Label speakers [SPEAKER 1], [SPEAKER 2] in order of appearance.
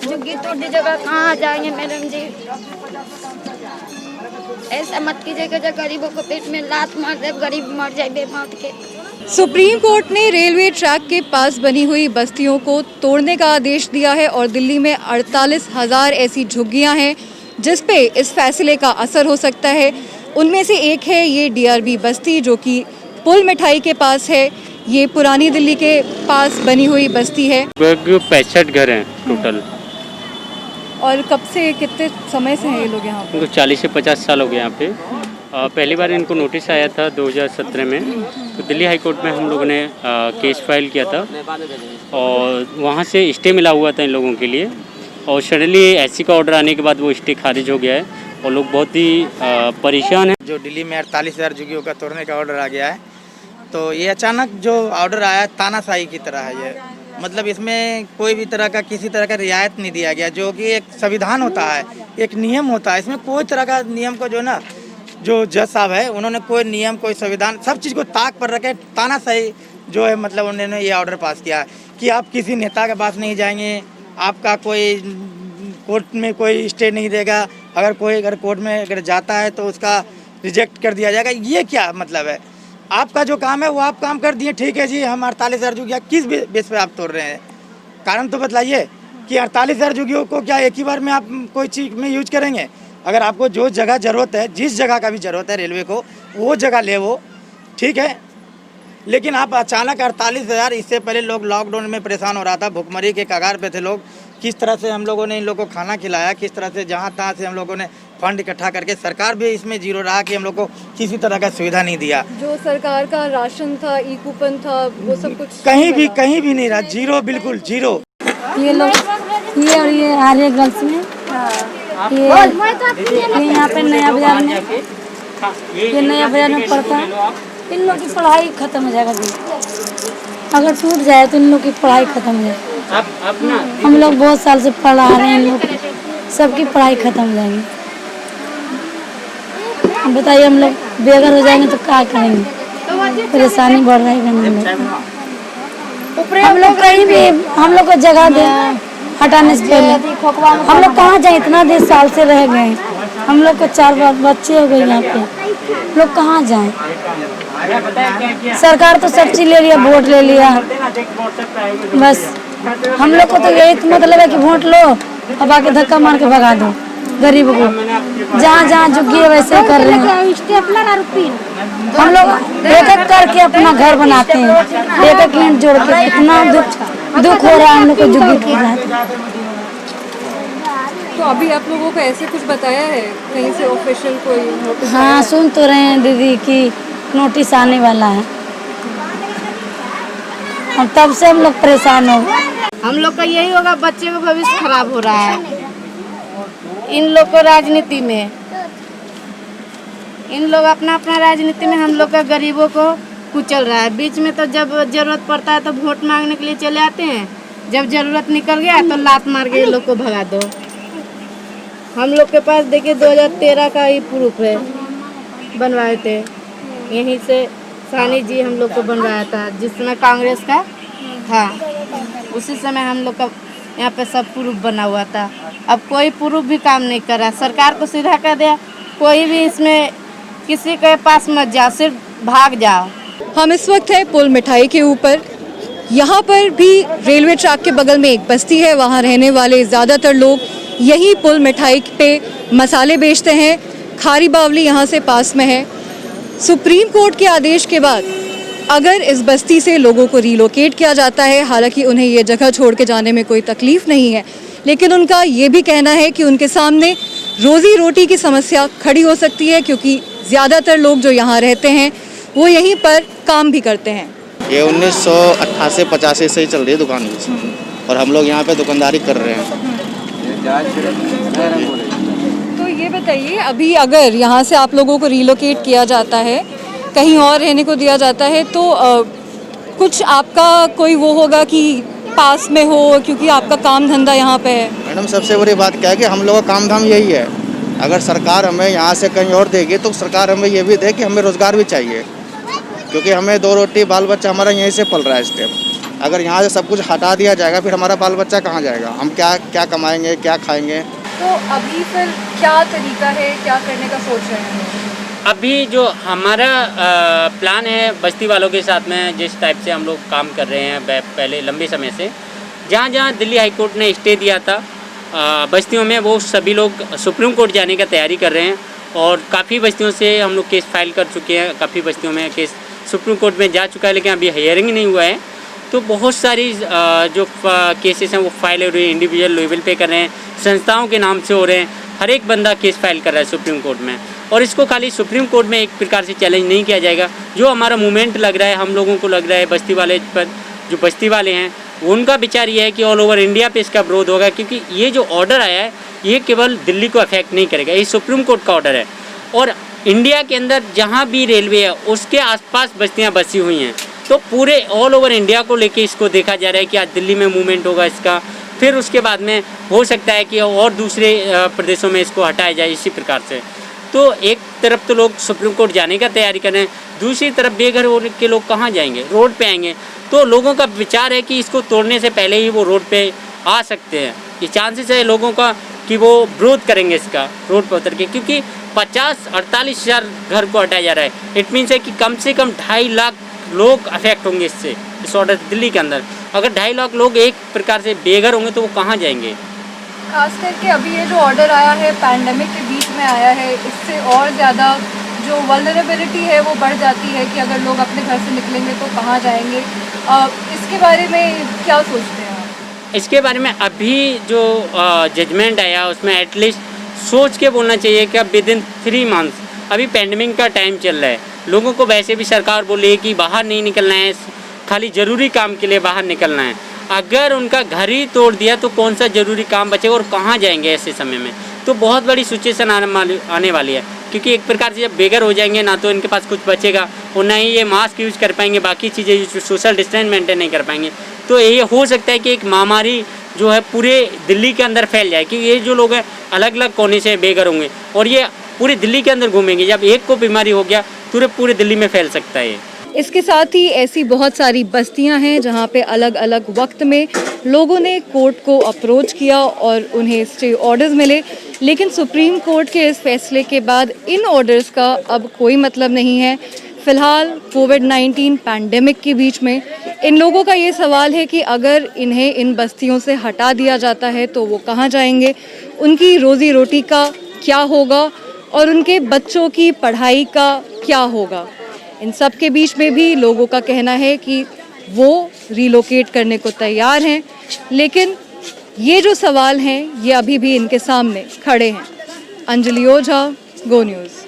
[SPEAKER 1] झुग्गी तोड़ी जगह कहाँ जाएंगे मैडम जी। ऐसा मत कीजिएगा जो गरीबों को पेट में लात मार दे, गरीब मर जाए बेमौत के।
[SPEAKER 2] सुप्रीम कोर्ट ने रेलवे ट्रैक के पास बनी हुई बस्तियों को तोड़ने का आदेश दिया है और दिल्ली में 48,000 ऐसी झुग्गियां हैं जिस पे इस फैसले का असर हो सकता है। उनमें से एक है ये डीआरबी बस्ती जो कि पुल मिठाई के पास है। ये पुरानी दिल्ली के पास बनी हुई बस्ती है।
[SPEAKER 3] लगभग 65 घर हैं टोटल।
[SPEAKER 2] और कब से, कितने समय से हैं ये लोग यहाँ पे?
[SPEAKER 3] इनको 40 से 50 साल हो गए यहाँ पे। पहली बार इनको नोटिस आया था 2017 में, तो दिल्ली हाई कोर्ट में हम लोगों ने केस फाइल किया था और वहाँ से स्टे मिला हुआ था इन लोगों के लिए। और सडनली एससी का ऑर्डर आने के बाद वो स्टे खारिज हो गया है और लोग बहुत ही परेशान हैं।
[SPEAKER 4] जो दिल्ली में 48,000 झुग्गियों का तोड़ने का ऑर्डर आ गया है, तो ये अचानक जो ऑर्डर आया तानाशाही की तरह है। ये मतलब इसमें कोई भी तरह का किसी तरह का रियायत नहीं दिया गया, जो कि एक संविधान होता है, एक नियम होता है। इसमें कोई तरह का नियम को जो जज साहब है उन्होंने कोई नियम कोई संविधान सब चीज़ को ताक पर रखे तानाशाही जो है, मतलब उन्होंने ये ऑर्डर पास किया है कि आप किसी नेता के पास नहीं जाएंगे, आपका कोई कोर्ट में कोई स्टे नहीं देगा, अगर कोई कोर्ट में अगर जाता है तो उसका रिजेक्ट कर दिया जाएगा। ये क्या मतलब है? आपका जो काम है वो आप काम कर दिए, ठीक है जी। हम 48,000 झुग्गियाँ किस बेस पे आप तोड़ रहे हैं? कारण तो बताइए कि 48,000 झुग्गियों को क्या एक ही बार में आप कोई चीज़ में यूज करेंगे? अगर आपको जो जगह ज़रूरत है, जिस जगह का भी ज़रूरत है रेलवे को, वो जगह ले वो, ठीक है। लेकिन आप अचानक 48,000, इससे पहले लोग लॉकडाउन में परेशान हो रहा था, भुखमरी के कगार पे थे लोग। किस तरह से हम लोगों ने इन लोगों को खाना खिलाया, किस तरह से जहाँ तहाँ से हम लोगों ने फंड इकट्ठा करके, सरकार भी इसमें जीरो रहा कि हम लोग को किसी तरह का सुविधा नहीं दिया।
[SPEAKER 2] जो सरकार का राशन था, ई कूपन था, वो सब कुछ
[SPEAKER 4] कहीं भी नहीं रहा, जीरो, बिल्कुल जीरो।
[SPEAKER 5] ये लोग ये और ये आर्य गर्ल्स में ये यहाँ पे नया बाजार में, ये नया बाजार में पढ़ता है। इन लोग की पढ़ाई खत्म हो जाएगा जी, अगर छूट जाए तो इन लोग की पढ़ाई खत्म हो जाएगी। हम लोग बहुत साल से पढ़ा रहे हैं, इन लोग सबकी पढ़ाई खत्म हो जाएगी। अब बताइए हम लोग बेघर हो जाएंगे तो क्या करेंगे? परेशानी बढ़ रही है। हम लोग कहीं भी हम लोग को जगह दे हटाने से पहले हम लोग कहाँ जाए? इतना देर साल से रह गए, हम लोग को 4 बच्चे हो गए यहाँ पे, लोग कहाँ जाएं? सरकार तो सब चीज ले लिया, वोट ले लिया, बस हम लोग को तो यही मतलब है कि वोट लो अब आके धक्का मार के भगा दो गरीब को। जहाँ जहाँ झुग्गी है वैसे कर रहे हैं। हम लोग एक एक करके अपना घर बनाते हैं, एक एक ईंट जोड़ के। कितना दुख हो रहा है हम लोग को झुग्गी की बात।
[SPEAKER 2] तो अभी आप लोगों को ऐसे कुछ बताया है कहीं से ऑफिशियल कोई नोटिस?
[SPEAKER 5] हाँ, सुन तो रहे हैं दीदी कि नोटिस आने वाला है, और तब से हम लोग परेशान हो गए।
[SPEAKER 1] हम लोग का यही होगा, बच्चे का भविष्य खराब हो रहा है। इन लोग को राजनीति में, इन लोग अपना अपना राजनीति में हम लोग का गरीबों को कुचल रहा है। बीच में तो जब जरूरत पड़ता है तो वोट मांगने के लिए चले आते हैं, जब जरूरत निकल गया तो लात मार के लोग को भगा दो। हम लोग के पास देखिए 2013 का ही प्रूफ है, बनवाए थे यहीं से, सानी जी हम लोग को बनवाया था जिस समय कांग्रेस का था, उसी समय हम लोग का यहाँ पे सब प्रूफ बना हुआ था। अब कोई प्रूफ भी काम नहीं कर रहा। सरकार को सीधा कर दिया, कोई भी इसमें किसी के पास मत जाओ, सिर्फ भाग जाओ।
[SPEAKER 2] हम इस वक्त है पुल मिठाई के ऊपर। यहाँ पर भी रेलवे ट्रैक के बगल में एक बस्ती है, वहाँ रहने वाले ज़्यादातर लोग यही पुल मिठाई पे मसाले बेचते हैं। खारी बावली यहाँ से पास में है। सुप्रीम कोर्ट के आदेश के बाद अगर इस बस्ती से लोगों को रिलोकेट किया जाता है, हालांकि उन्हें ये जगह छोड़ के जाने में कोई तकलीफ़ नहीं है, लेकिन उनका ये भी कहना है कि उनके सामने रोज़ी रोटी की समस्या खड़ी हो सकती है, क्योंकि ज़्यादातर लोग जो यहाँ रहते हैं वो यहीं पर काम भी करते हैं।
[SPEAKER 6] ये 1988-85 से ही चल रही है दुकान और हम लोग यहाँ पे दुकानदारी कर रहे हैं।
[SPEAKER 2] तो ये बताइए, अभी अगर यहाँ से आप लोगों को रिलोकेट किया जाता है, कहीं और रहने को दिया जाता है, तो कुछ आपका कोई वो होगा कि पास में हो, क्योंकि आपका काम धंधा यहाँ पे है?
[SPEAKER 6] मैडम, सबसे बड़ी बात क्या है कि हम लोगों का काम धाम यही है। अगर सरकार हमें यहाँ से कहीं और देगी तो सरकार हमें ये भी दे कि हमें रोज़गार भी चाहिए, क्योंकि हमें 2 रोटी बाल बच्चा हमारा यहीं से पल रहा है इस टाइम। अगर यहाँ से सब कुछ हटा दिया जाएगा फिर हमारा बाल बच्चा कहाँ जाएगा, हम क्या क्या कमाएंगे, क्या खाएंगे।
[SPEAKER 2] तो अभी फिर क्या तरीका है, क्या करने का सोच रहे हैं?
[SPEAKER 3] अभी जो हमारा प्लान है बस्ती वालों के साथ में, जिस टाइप से हम लोग काम कर रहे हैं पहले लंबे समय से, जहाँ जहाँ दिल्ली हाई कोर्ट ने स्टे दिया था बस्तियों में, वो सभी लोग सुप्रीम कोर्ट जाने का तैयारी कर रहे हैं। और काफ़ी बस्तियों से हम लोग केस फाइल कर चुके हैं, काफ़ी बस्तियों में केस सुप्रीम कोर्ट में जा चुका है, लेकिन अभी हियरिंग नहीं हुआ है। तो बहुत सारी जो केसेस हैं वो फाइल हो रही है, इंडिविजुअल लेवल पे कर रहे हैं, संस्थाओं के नाम से हो रहे हैं, हर एक बंदा केस फाइल कर रहा है सुप्रीम कोर्ट में। और इसको खाली सुप्रीम कोर्ट में एक प्रकार से चैलेंज नहीं किया जाएगा। जो हमारा मूवमेंट लग रहा है, हम लोगों को लग रहा है बस्ती वाले पर, जो बस्ती वाले हैं उनका विचार ये है कि ऑल ओवर इंडिया पे इसका विरोध होगा, क्योंकि ये जो ऑर्डर आया है ये केवल दिल्ली को अफेक्ट नहीं करेगा, ये सुप्रीम कोर्ट का ऑर्डर है। और इंडिया के अंदर जहाँ भी रेलवे है उसके आसपास बस्तियाँ बसी हुई हैं, तो पूरे ऑल ओवर इंडिया को लेके इसको देखा जा रहा है कि आज दिल्ली में मूवमेंट होगा इसका, फिर उसके बाद में हो सकता है कि और दूसरे प्रदेशों में इसको हटाया जाए इसी प्रकार से। तो एक तरफ तो लोग सुप्रीम कोर्ट जाने का तैयारी कर रहे हैं, दूसरी तरफ बेघर होने के लोग कहाँ जाएंगे, रोड पे आएंगे। तो लोगों का विचार है कि इसको तोड़ने से पहले ही वो रोड पे आ सकते हैं। ये चांसेस है लोगों का कि वो विरोध करेंगे इसका रोड पर उतर के, क्योंकि 50-48 हज़ार घर को हटाया जा रहा है। इट मीन्स है कि कम से कम 2.5 लाख लोग अफेक्ट होंगे इससे, इस ऑर्डर दिल्ली के अंदर। अगर 2.5 लाख लोग एक प्रकार से बेघर होंगे तो वो कहाँ जाएंगे।
[SPEAKER 2] खास करके अभी ये जो ऑर्डर आया है पैंडेमिक के बीच में आया है, इससे और ज़्यादा जो वल्नरेबिलिटी है वो बढ़ जाती है कि अगर लोग अपने घर से निकलेंगे तो कहाँ जाएंगे। इसके बारे में क्या सोचते हैं आप?
[SPEAKER 3] इसके बारे में अभी जो जजमेंट आया उसमें एटलीस्ट सोच के बोलना चाहिए कि अब विदिन 3 मंथ्स, अभी पेंडेमिक का टाइम चल रहा है, लोगों को वैसे भी सरकार बोले कि बाहर नहीं निकलना है, खाली ज़रूरी काम के लिए बाहर निकलना है। अगर उनका घर ही तोड़ दिया तो कौन सा ज़रूरी काम बचेगा और कहाँ जाएंगे ऐसे समय में। तो बहुत बड़ी सिचुएशन आने वाली है, क्योंकि एक प्रकार से जब बेघर हो जाएंगे ना तो इनके पास कुछ बचेगा और ना ही ये मास्क यूज़ कर पाएंगे, बाकी चीज़ें सोशल डिस्टेंस मेंटेन नहीं कर पाएंगे। तो ये हो सकता है कि एक महामारी जो है पूरे दिल्ली के अंदर फैल जाए, क्योंकि ये जो लोग हैं अलग अलग कोने से बेघर होंगे और ये पूरी दिल्ली के अंदर घूमेंगे। जब एक को बीमारी हो गया तो पूरे दिल्ली में फैल सकता है।
[SPEAKER 2] इसके साथ ही ऐसी बहुत सारी बस्तियां हैं जहां पे अलग अलग वक्त में लोगों ने कोर्ट को अप्रोच किया और उन्हें स्टे ऑर्डर्स मिले, लेकिन सुप्रीम कोर्ट के इस फैसले के बाद इन ऑर्डर्स का अब कोई मतलब नहीं है। फ़िलहाल कोविड-19 पैंडेमिक के बीच में इन लोगों का ये सवाल है कि अगर इन्हें इन बस्तियों से हटा दिया जाता है तो वो कहाँ जाएंगे, उनकी रोज़ी रोटी का क्या होगा और उनके बच्चों की पढ़ाई का क्या होगा। इन सब के बीच में भी लोगों का कहना है कि वो रिलोकेट करने को तैयार हैं, लेकिन ये जो सवाल हैं ये अभी भी इनके सामने खड़े हैं। अंजलि ओझा, गो न्यूज़।